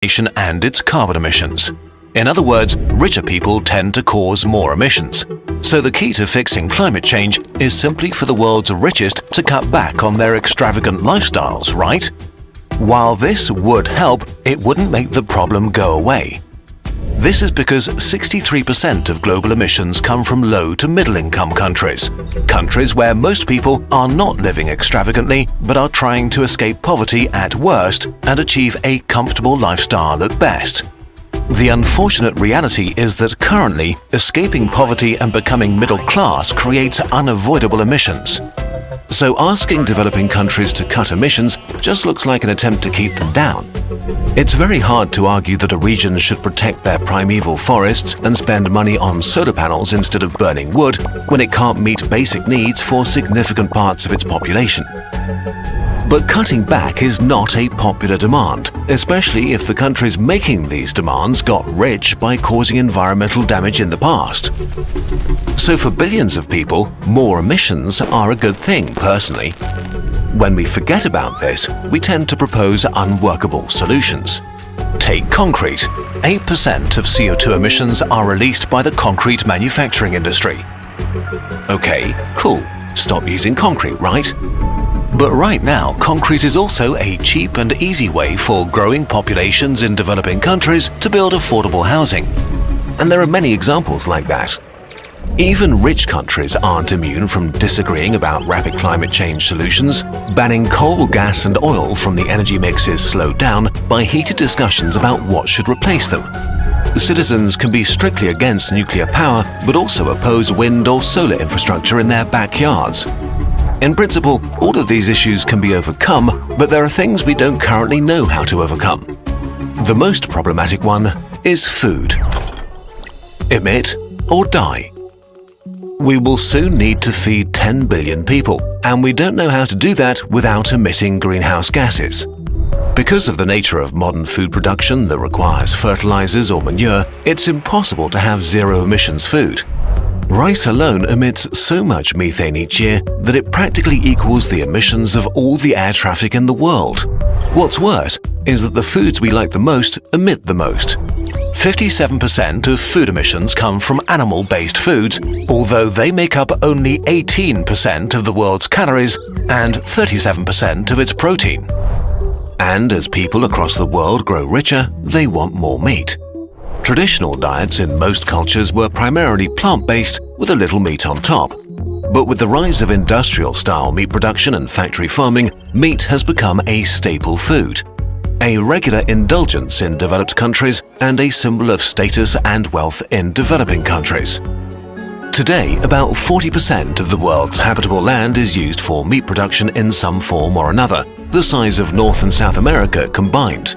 and its carbon emissions. In other words, richer people tend to cause more emissions. So the key to fixing climate change is simply for the world's richest to cut back on their extravagant lifestyles, right? While this would help, it wouldn't make the problem go away. This is because 63% of global emissions come from low to middle-income countries. Countries where most people are not living extravagantly but are trying to escape poverty at worst and achieve a comfortable lifestyle at best. The unfortunate reality is that currently, escaping poverty and becoming middle class creates unavoidable emissions. So asking developing countries to cut emissions just looks like an attempt to keep them down. It's very hard to argue that a region should protect their primeval forests and spend money on solar panels instead of burning wood when it can't meet basic needs for significant parts of its population. But cutting back is not a popular demand, especially if the countries making these demands got rich by causing environmental damage in the past. So for billions of people, more emissions are a good thing, personally. When we forget about this, we tend to propose unworkable solutions. Take concrete. 8% of CO2 emissions are released by the concrete manufacturing industry. Okay, cool. Stop using concrete, right? But right now, concrete is also a cheap and easy way for growing populations in developing countries to build affordable housing. And there are many examples like that. Even rich countries aren't immune from disagreeing about rapid climate change solutions. Banning coal, gas and oil from the energy mix is slowed down by heated discussions about what should replace them. Citizens can be strictly against nuclear power, but also oppose wind or solar infrastructure in their backyards. In principle, all of these issues can be overcome, but there are things we don't currently know how to overcome. The most problematic one is food. Emit or die. We will soon need to feed 10 billion people, and we don't know how to do that without emitting greenhouse gases. Because of the nature of modern food production that requires fertilizers or manure, it's impossible to have zero emissions food. Rice alone emits so much methane each year that it practically equals the emissions of all the air traffic in the world. What's worse is that the foods we like the most emit the most. 57% of food emissions come from animal-based foods, although they make up only 18% of the world's calories and 37% of its protein. And as people across the world grow richer, they want more meat. Traditional diets in most cultures were primarily plant-based with a little meat on top. But with the rise of industrial-style meat production and factory farming, meat has become a staple food, a regular indulgence in developed countries and a symbol of status and wealth in developing countries. Today, about 40% of the world's habitable land is used for meat production in some form or another, the size of North and South America combined.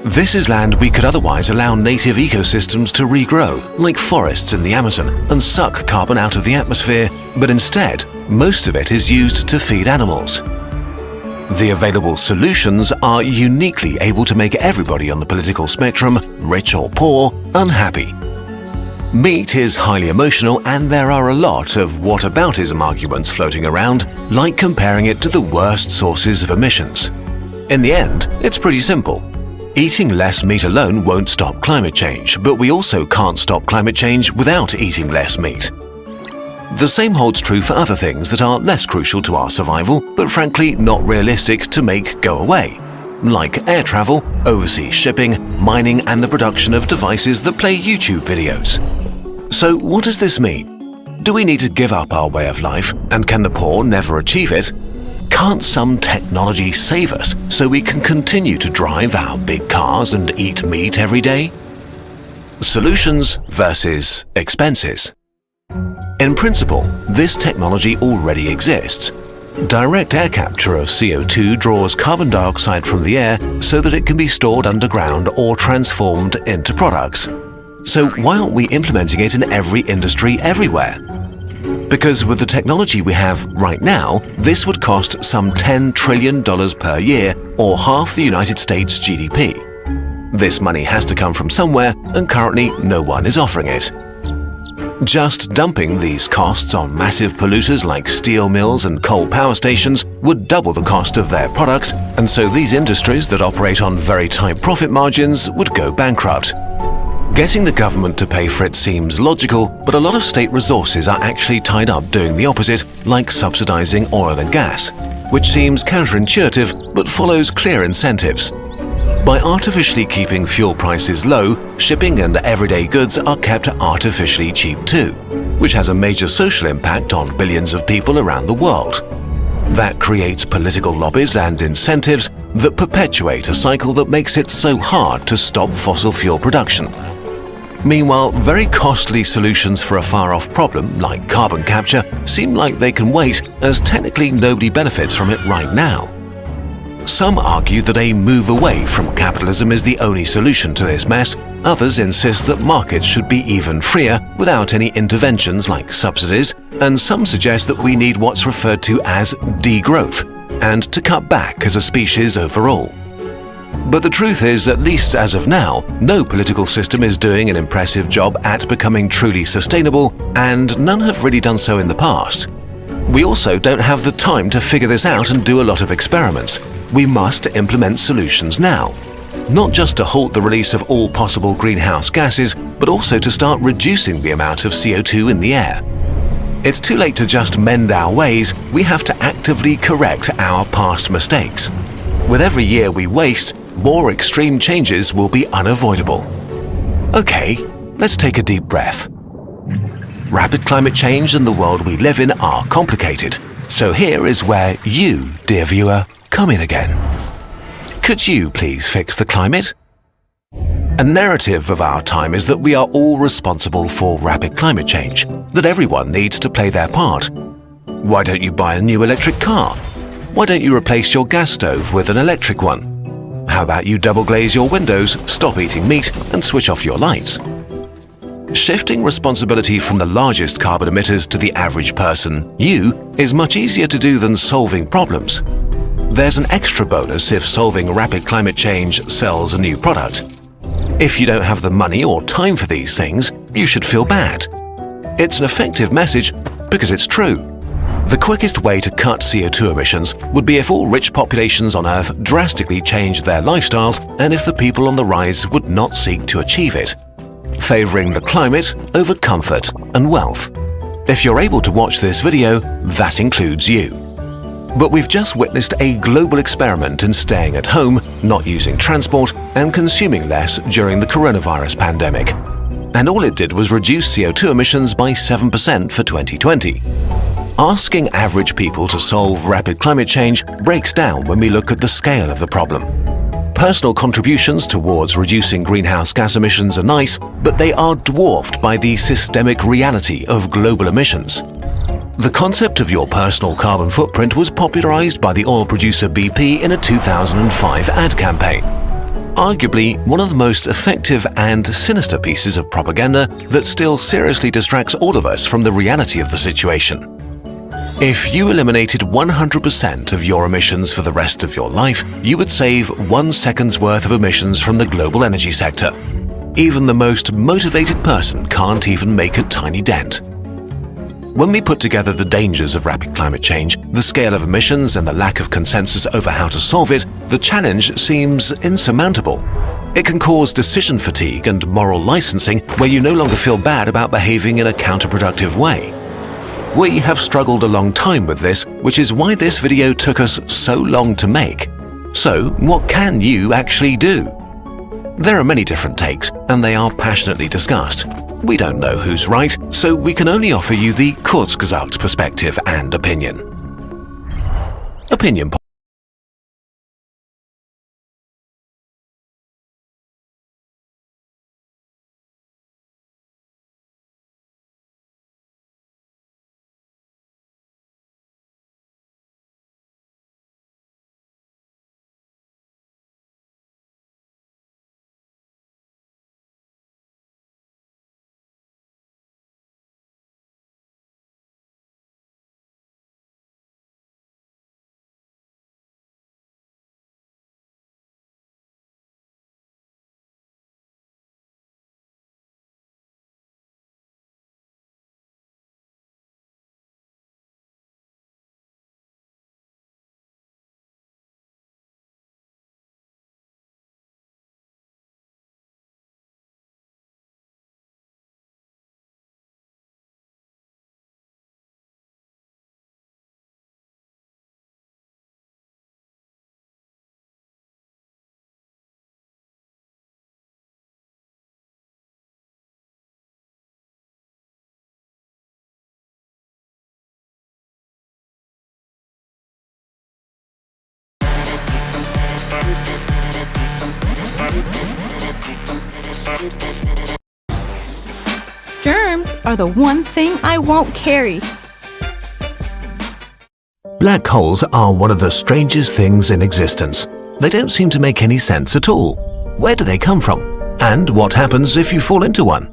This is land we could otherwise allow native ecosystems to regrow, like forests in the Amazon, and suck carbon out of the atmosphere, but instead, most of it is used to feed animals. The available solutions are uniquely able to make everybody on the political spectrum, rich or poor, unhappy. Meat is highly emotional, and there are a lot of whataboutism arguments floating around, like comparing it to the worst sources of emissions. In the end, it's pretty simple. Eating less meat alone won't stop climate change, but we also can't stop climate change without eating less meat. The same holds true for other things that are less crucial to our survival, but frankly not realistic to make go away, like air travel, overseas shipping, mining, and the production of devices that play YouTube videos. So what does this mean? Do we need to give up our way of life, and can the poor never achieve it? Can't some technology save us so we can continue to drive our big cars and eat meat every day? Solutions versus expenses. In principle, this technology already exists. Direct air capture of CO2 draws carbon dioxide from the air so that it can be stored underground or transformed into products. So why aren't we implementing it in every industry everywhere? Because with the technology we have right now, this would cost some $10 trillion per year, or half the United States GDP. This money has to come from somewhere, and currently no one is offering it. Just dumping these costs on massive polluters like steel mills and coal power stations would double the cost of their products, and so these industries that operate on very tight profit margins would go bankrupt. Getting the government to pay for it seems logical, but a lot of state resources are actually tied up doing the opposite, like subsidizing oil and gas, which seems counterintuitive but follows clear incentives. By artificially keeping fuel prices low, shipping and everyday goods are kept artificially cheap too, which has a major social impact on billions of people around the world. That creates political lobbies and incentives that perpetuate a cycle that makes it so hard to stop fossil fuel production. Meanwhile, very costly solutions for a far-off problem, like carbon capture, seem like they can wait, as technically nobody benefits from it right now. Some argue that a move away from capitalism is the only solution to this mess. Others insist that markets should be even freer without any interventions like subsidies, and some suggest that we need what's referred to as degrowth, and to cut back as a species overall. But the truth is, at least as of now, no political system is doing an impressive job at becoming truly sustainable, and none have really done so in the past. We also don't have the time to figure this out and do a lot of experiments. We must implement solutions now. Not just to halt the release of all possible greenhouse gases, but also to start reducing the amount of CO2 in the air. It's too late to just mend our ways, we have to actively correct our past mistakes. With every year we waste, more extreme changes will be unavoidable. Okay, let's take a deep breath. Rapid climate change and the world we live in are complicated, so here is where you, dear viewer, come in again. Could you please fix the climate? A narrative of our time is that we are all responsible for rapid climate change, that everyone needs to play their part. Why don't you buy a new electric car? Why don't you replace your gas stove with an electric one? How about you double glaze your windows, stop eating meat, and switch off your lights? Shifting responsibility from the largest carbon emitters to the average person, you, is much easier to do than solving problems. There's an extra bonus if solving rapid climate change sells a new product. If you don't have the money or time for these things, you should feel bad. It's an effective message because it's true. The quickest way to cut CO2 emissions would be if all rich populations on Earth drastically changed their lifestyles and if the people on the rise would not seek to achieve it, favoring the climate over comfort and wealth. If you're able to watch this video, that includes you. But we've just witnessed a global experiment in staying at home, not using transport, and consuming less during the coronavirus pandemic. And all it did was reduce CO2 emissions by 7% for 2020. Asking average people to solve rapid climate change breaks down when we look at the scale of the problem. Personal contributions towards reducing greenhouse gas emissions are nice, but they are dwarfed by the systemic reality of global emissions. The concept of your personal carbon footprint was popularized by the oil producer BP in a 2005 ad campaign. Arguably one of the most effective and sinister pieces of propaganda that still seriously distracts all of us from the reality of the situation. If you eliminated 100% of your emissions for the rest of your life, you would save 1 second's worth of emissions from the global energy sector. Even the most motivated person can't even make a tiny dent. When we put together the dangers of rapid climate change, the scale of emissions and the lack of consensus over how to solve it, the challenge seems insurmountable. It can cause decision fatigue and moral licensing where you no longer feel bad about behaving in a counterproductive way. We have struggled a long time with this, which is why this video took us so long to make. So, what can you actually do? There are many different takes, and they are passionately discussed. We don't know who's right, so we can only offer you the Kurzgesagt perspective and opinion. Opinion Germs are the one thing I won't carry. Black holes are one of the strangest things in existence. They don't seem to make any sense at all. Where do they come from? And what happens if you fall into one?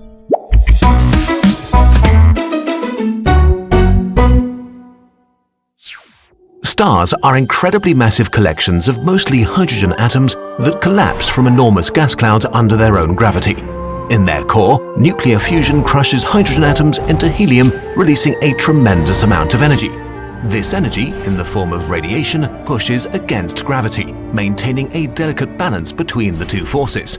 Stars are incredibly massive collections of mostly hydrogen atoms that collapse from enormous gas clouds under their own gravity. In their core, nuclear fusion crushes hydrogen atoms into helium, releasing a tremendous amount of energy. This energy, in the form of radiation, pushes against gravity, maintaining a delicate balance between the two forces.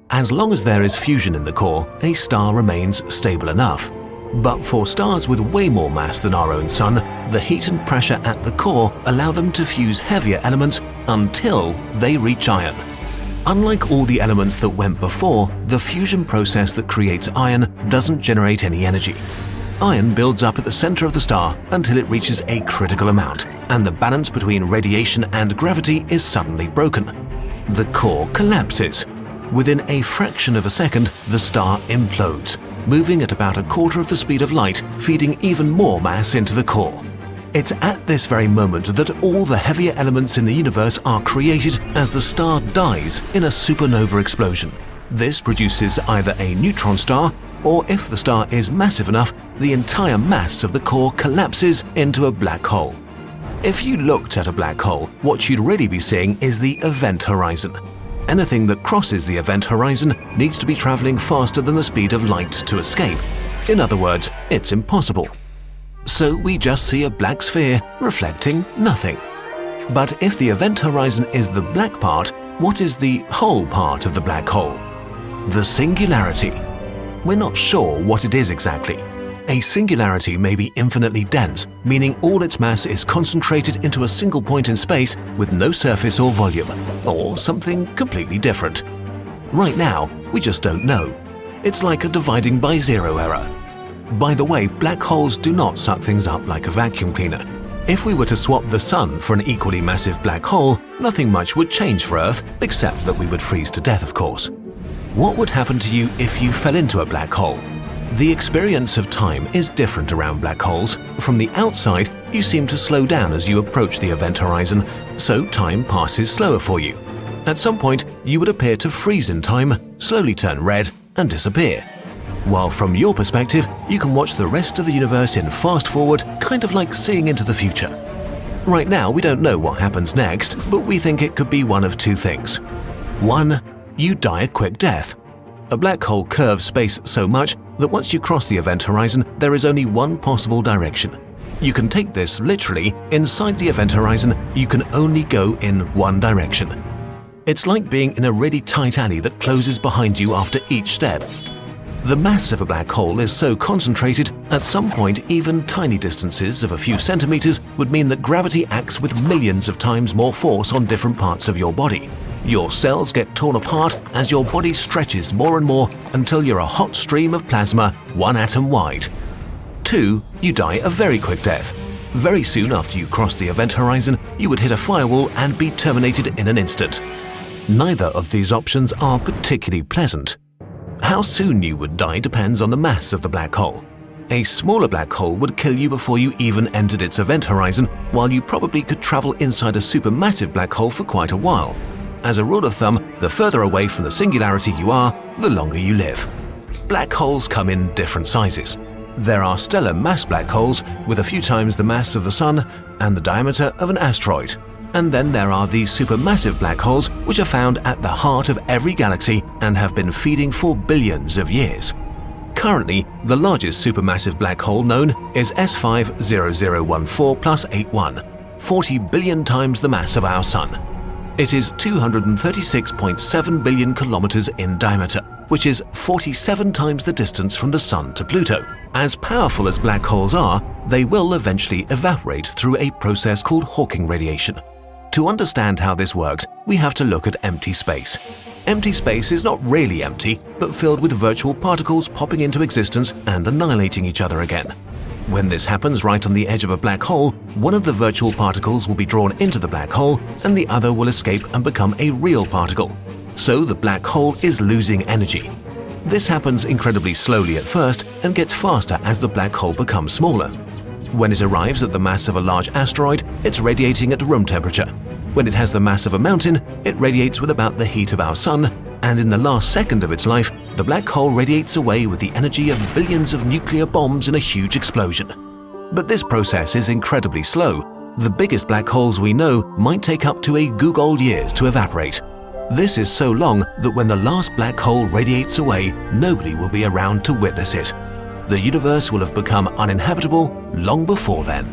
As long as there is fusion in the core, a star remains stable enough. But for stars with way more mass than our own Sun, the heat and pressure at the core allow them to fuse heavier elements until they reach iron. Unlike all the elements that went before, the fusion process that creates iron doesn't generate any energy. Iron builds up at the center of the star until it reaches a critical amount, and the balance between radiation and gravity is suddenly broken. The core collapses. Within a fraction of a second, the star implodes, moving at about a quarter of the speed of light, feeding even more mass into the core. It's at this very moment that all the heavier elements in the universe are created as the star dies in a supernova explosion. This produces either a neutron star, or if the star is massive enough, the entire mass of the core collapses into a black hole. If you looked at a black hole, what you'd really be seeing is the event horizon. Anything that crosses the event horizon needs to be traveling faster than the speed of light to escape. In other words, it's impossible. So we just see a black sphere reflecting nothing. But if the event horizon is the black part, what is the whole part of the black hole? The singularity. We're not sure what it is exactly. A singularity may be infinitely dense, meaning all its mass is concentrated into a single point in space with no surface or volume, or something completely different. Right now, we just don't know. It's like a dividing by zero error. By the way, black holes do not suck things up like a vacuum cleaner. If we were to swap the Sun for an equally massive black hole, nothing much would change for Earth, except that we would freeze to death, of course. What would happen to you if you fell into a black hole? The experience of time is different around black holes. From the outside, you seem to slow down as you approach the event horizon, so time passes slower for you. At some point, you would appear to freeze in time, slowly turn red, and disappear. While from your perspective, you can watch the rest of the universe in fast forward, kind of like seeing into the future. Right now, we don't know what happens next, but we think it could be one of two things. 1. You die a quick death. A black hole curves space so much that once you cross the event horizon, there is only one possible direction. You can take this literally. Inside the event horizon, you can only go in one direction. It's like being in a really tight alley that closes behind you after each step. The mass of a black hole is so concentrated, at some point even tiny distances of a few centimeters would mean that gravity acts with millions of times more force on different parts of your body. Your cells get torn apart as your body stretches more and more until you're a hot stream of plasma, one atom wide. 2. You die a very quick death. Very soon after you cross the event horizon, you would hit a firewall and be terminated in an instant. Neither of these options are particularly pleasant. How soon you would die depends on the mass of the black hole. A smaller black hole would kill you before you even entered its event horizon, while you probably could travel inside a supermassive black hole for quite a while. As a rule of thumb, the further away from the singularity you are, the longer you live. Black holes come in different sizes. There are stellar mass black holes with a few times the mass of the Sun and the diameter of an asteroid. And then there are these supermassive black holes which are found at the heart of every galaxy and have been feeding for billions of years. Currently, the largest supermassive black hole known is S50014+81, 40 billion times the mass of our Sun. It is 236.7 billion kilometers in diameter, which is 47 times the distance from the Sun to Pluto. As powerful as black holes are, they will eventually evaporate through a process called Hawking radiation. To understand how this works, we have to look at empty space. Empty space is not really empty, but filled with virtual particles popping into existence and annihilating each other again. When this happens right on the edge of a black hole, one of the virtual particles will be drawn into the black hole and the other will escape and become a real particle. so the black hole is losing energy. This happens incredibly slowly at first and gets faster as the black hole becomes smaller. When it arrives at the mass of a large asteroid, it's radiating at room temperature. When it has the mass of a mountain, it radiates with about the heat of our sun, and in the last second of its life, the black hole radiates away with the energy of billions of nuclear bombs in a huge explosion. But this process is incredibly slow. The biggest black holes we know might take up to a googol years to evaporate. This is so long that when the last black hole radiates away, nobody will be around to witness it. The universe will have become uninhabitable long before then.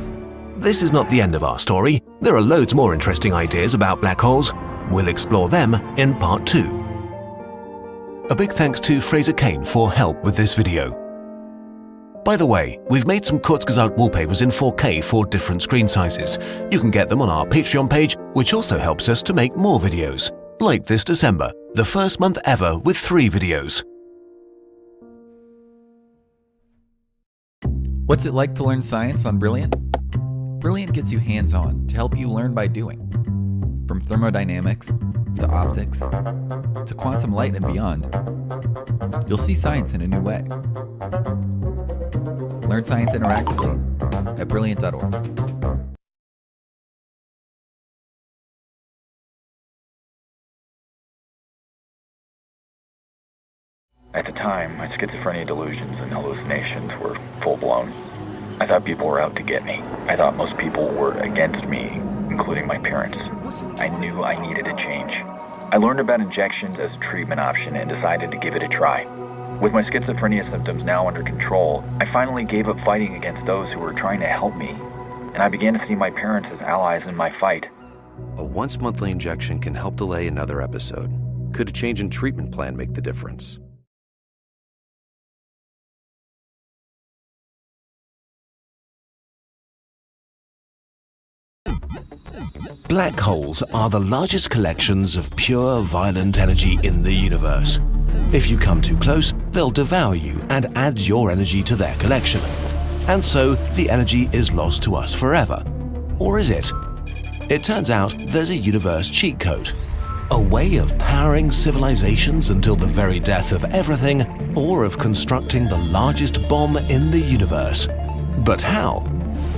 This is not the end of our story. There are loads more interesting ideas about black holes. We'll explore them in part 2. A big thanks to Fraser Kane for help with this video. By the way, we've made some Kurzgesagt wallpapers in 4K for different screen sizes. You can get them on our Patreon page, which also helps us to make more videos. Like this December, the first month ever with 3 videos. What's it like to learn science on Brilliant? Brilliant gets you hands-on to help you learn by doing. From thermodynamics to optics to quantum light and beyond, you'll see science in a new way. Learn science interactively at brilliant.org. At the time, my schizophrenia delusions and hallucinations were full-blown. I thought people were out to get me. I thought most people were against me, including my parents. I knew I needed a change. I learned about injections as a treatment option and decided to give it a try. With my schizophrenia symptoms now under control, I finally gave up fighting against those who were trying to help me, and I began to see my parents as allies in my fight. A once-monthly injection can help delay another episode. Could a change in treatment plan make the difference? Black holes are the largest collections of pure, violent energy in the universe. If you come too close, they'll devour you and add your energy to their collection. And so, the energy is lost to us forever. Or is it? It turns out there's a universe cheat code. A way of powering civilizations until the very death of everything, or of constructing the largest bomb in the universe. But how?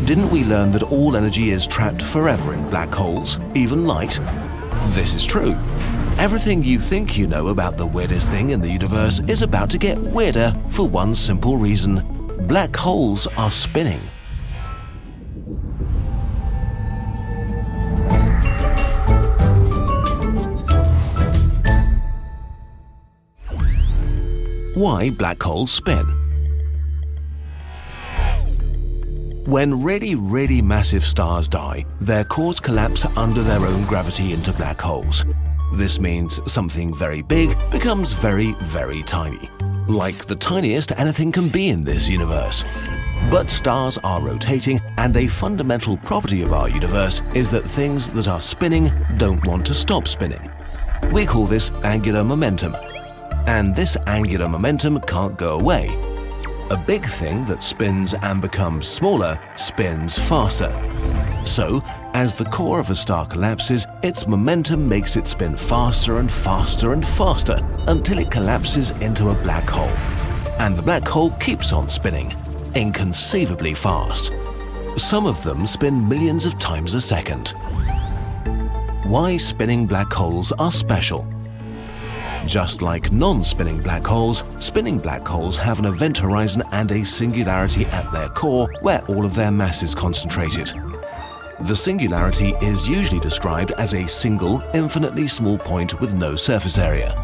Didn't we learn that all energy is trapped forever in black holes, even light? This is true. Everything you think you know about the weirdest thing in the universe is about to get weirder for one simple reason. Black holes are spinning. Why black holes spin? When really massive stars die, their cores collapse under their own gravity into black holes. This means something very big becomes very tiny. Like the tiniest anything can be in this universe. But stars are rotating, and a fundamental property of our universe is that things that are spinning don't want to stop spinning. We call this angular momentum. And this angular momentum can't go away. A big thing that spins and becomes smaller spins faster. So, as the core of a star collapses, its momentum makes it spin faster and faster and faster until it collapses into a black hole. And the black hole keeps on spinning, inconceivably fast. Some of them spin millions of times a second. Why spinning black holes are special? Just like non-spinning black holes, spinning black holes have an event horizon and a singularity at their core where all of their mass is concentrated. The singularity is usually described as a single, infinitely small point with no surface area.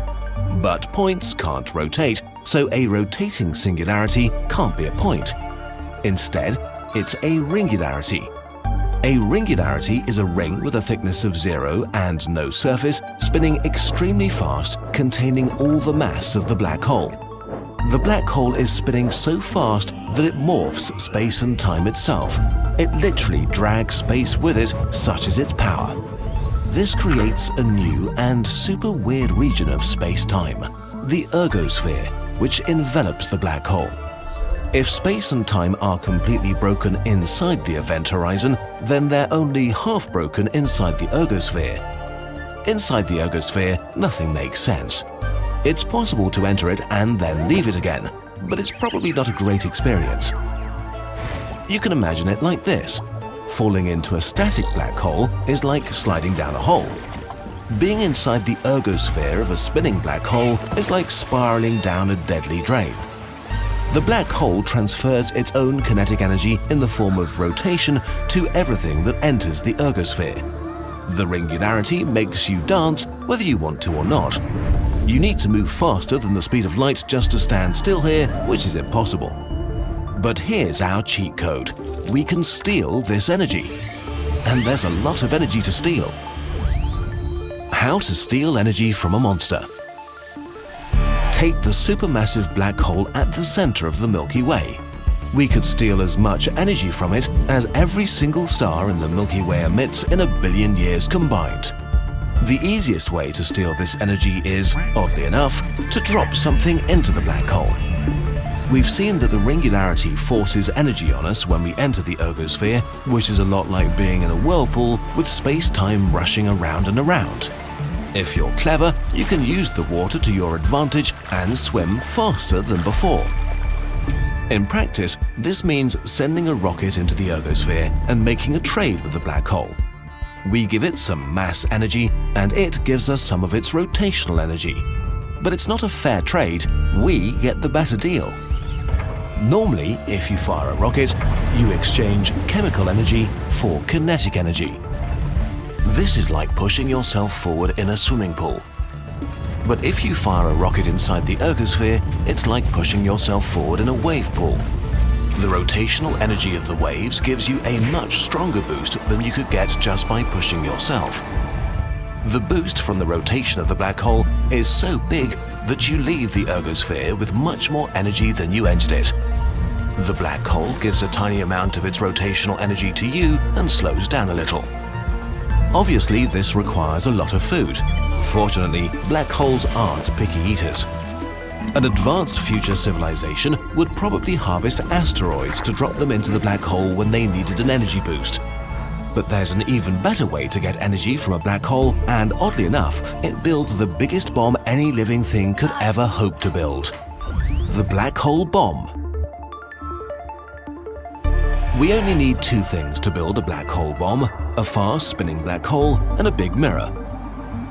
But points can't rotate, so a rotating singularity can't be a point. Instead, it's a ringularity. A ringularity is a ring with a thickness of 0 and no surface, spinning extremely fast, containing all the mass of the black hole. The black hole is spinning so fast that it morphs space and time itself. It literally drags space with it, such is its power. This creates a new and super weird region of space-time, the ergosphere, which envelops the black hole. If space and time are completely broken inside the event horizon, then they're only half broken inside the ergosphere. Inside the ergosphere, nothing makes sense. It's possible to enter it and then leave it again, but it's probably not a great experience. You can imagine it like this. Falling into a static black hole is like sliding down a hole. Being inside the ergosphere of a spinning black hole is like spiraling down a deadly drain. The black hole transfers its own kinetic energy in the form of rotation to everything that enters the ergosphere. The ringularity makes you dance whether you want to or not. You need to move faster than the speed of light just to stand still here, which is impossible. But here's our cheat code. We can steal this energy. And there's a lot of energy to steal. How to steal energy from a monster. Take the supermassive black hole at the center of the Milky Way. We could steal as much energy from it as every single star in the Milky Way emits in 1 billion years combined. The easiest way to steal this energy is, oddly enough, to drop something into the black hole. We've seen that the ringularity forces energy on us when we enter the ergosphere, which is a lot like being in a whirlpool with space-time rushing around and around. If you're clever, you can use the water to your advantage and swim faster than before. In practice, this means sending a rocket into the ergosphere and making a trade with the black hole. We give it some mass energy and it gives us some of its rotational energy. But it's not a fair trade, we get the better deal. Normally, if you fire a rocket, you exchange chemical energy for kinetic energy. This is like pushing yourself forward in a swimming pool. But if you fire a rocket inside the ergosphere, it's like pushing yourself forward in a wave pool. The rotational energy of the waves gives you a much stronger boost than you could get just by pushing yourself. The boost from the rotation of the black hole is so big that you leave the ergosphere with much more energy than you entered it. The black hole gives a tiny amount of its rotational energy to you and slows down a little. Obviously, this requires a lot of food. Fortunately, black holes aren't picky eaters. An advanced future civilization would probably harvest asteroids to drop them into the black hole when they needed an energy boost. But there's an even better way to get energy from a black hole, and oddly enough, it builds the biggest bomb any living thing could ever hope to build. The black hole bomb. We only need 2 things to build a black hole bomb: a fast spinning black hole and a big mirror.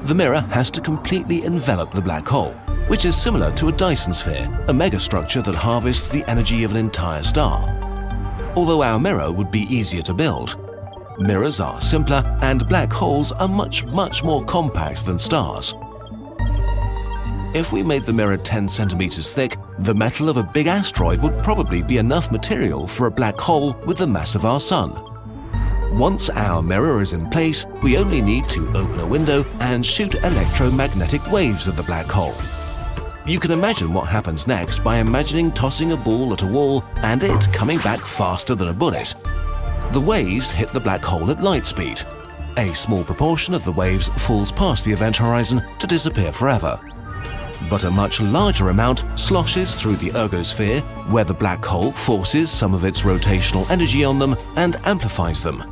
The mirror has to completely envelop the black hole, which is similar to a Dyson sphere, a megastructure that harvests the energy of an entire star. Although our mirror would be easier to build. Mirrors are simpler and black holes are much more compact than stars. If we made the mirror 10 centimeters thick, the metal of a big asteroid would probably be enough material for a black hole with the mass of our sun. Once our mirror is in place, we only need to open a window and shoot electromagnetic waves at the black hole. You can imagine what happens next by imagining tossing a ball at a wall and it coming back faster than a bullet. The waves hit the black hole at light speed. A small proportion of the waves falls past the event horizon to disappear forever. But a much larger amount sloshes through the ergosphere, where the black hole forces some of its rotational energy on them and amplifies them.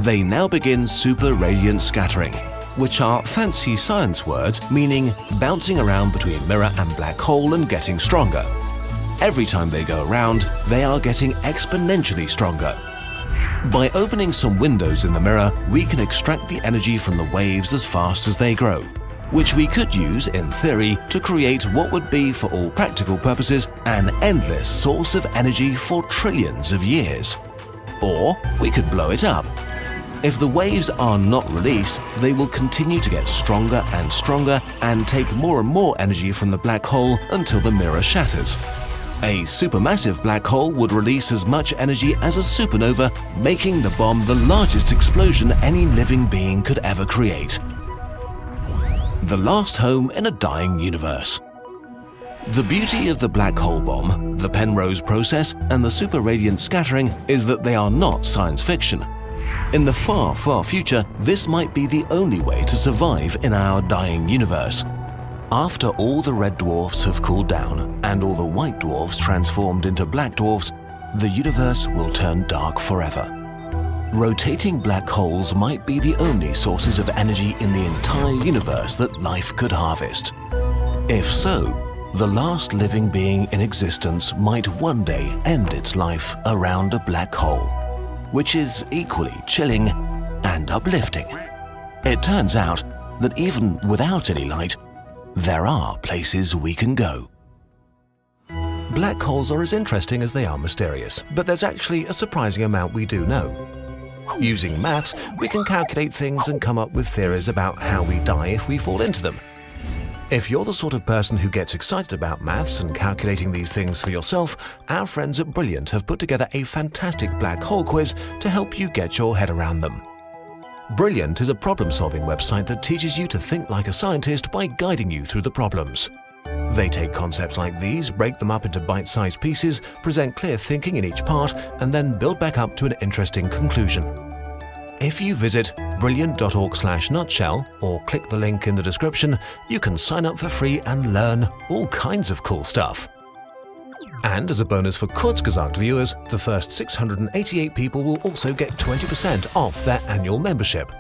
They now begin super radiant scattering, which are fancy science words meaning bouncing around between mirror and black hole and getting stronger. Every time they go around, they are getting exponentially stronger. By opening some windows in the mirror, we can extract the energy from the waves as fast as they grow, which we could use, in theory, to create what would be, for all practical purposes, an endless source of energy for trillions of years. Or we could blow it up. If the waves are not released, they will continue to get stronger and stronger and take more and more energy from the black hole until the mirror shatters. A supermassive black hole would release as much energy as a supernova, making the bomb the largest explosion any living being could ever create. The last home in a dying universe. The beauty of the black hole bomb, the Penrose process, and the super radiant scattering is that they are not science fiction. In the far, far future, this might be the only way to survive in our dying universe. After all the red dwarfs have cooled down and all the white dwarfs transformed into black dwarfs, the universe will turn dark forever. rotating black holes might be the only sources of energy in the entire universe that life could harvest. If so, the last living being in existence might one day end its life around a black hole, which is equally chilling and uplifting. It turns out that even without any light, there are places we can go. Black holes are as interesting as they are mysterious, but there's actually a surprising amount we do know. Using maths, we can calculate things and come up with theories about how we die if we fall into them. If you're the sort of person who gets excited about maths and calculating these things for yourself, our friends at Brilliant have put together a fantastic black hole quiz to help you get your head around them. Brilliant is a problem-solving website that teaches you to think like a scientist by guiding you through the problems. They take concepts like these, break them up into bite-sized pieces, present clear thinking in each part, and then build back up to an interesting conclusion. If you visit brilliant.org/nutshell or click the link in the description, you can sign up for free and learn all kinds of cool stuff. And as a bonus for Kurzgesagt viewers, the first 688 people will also get 20% off their annual membership.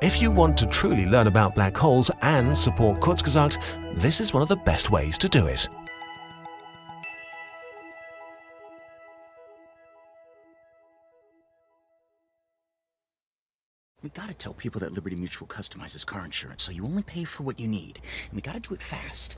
If you want to truly learn about black holes and support Kurzgesagt, this is one of the best ways to do it. We gotta tell people that Liberty Mutual customizes car insurance, so you only pay for what you need. And we gotta do it fast.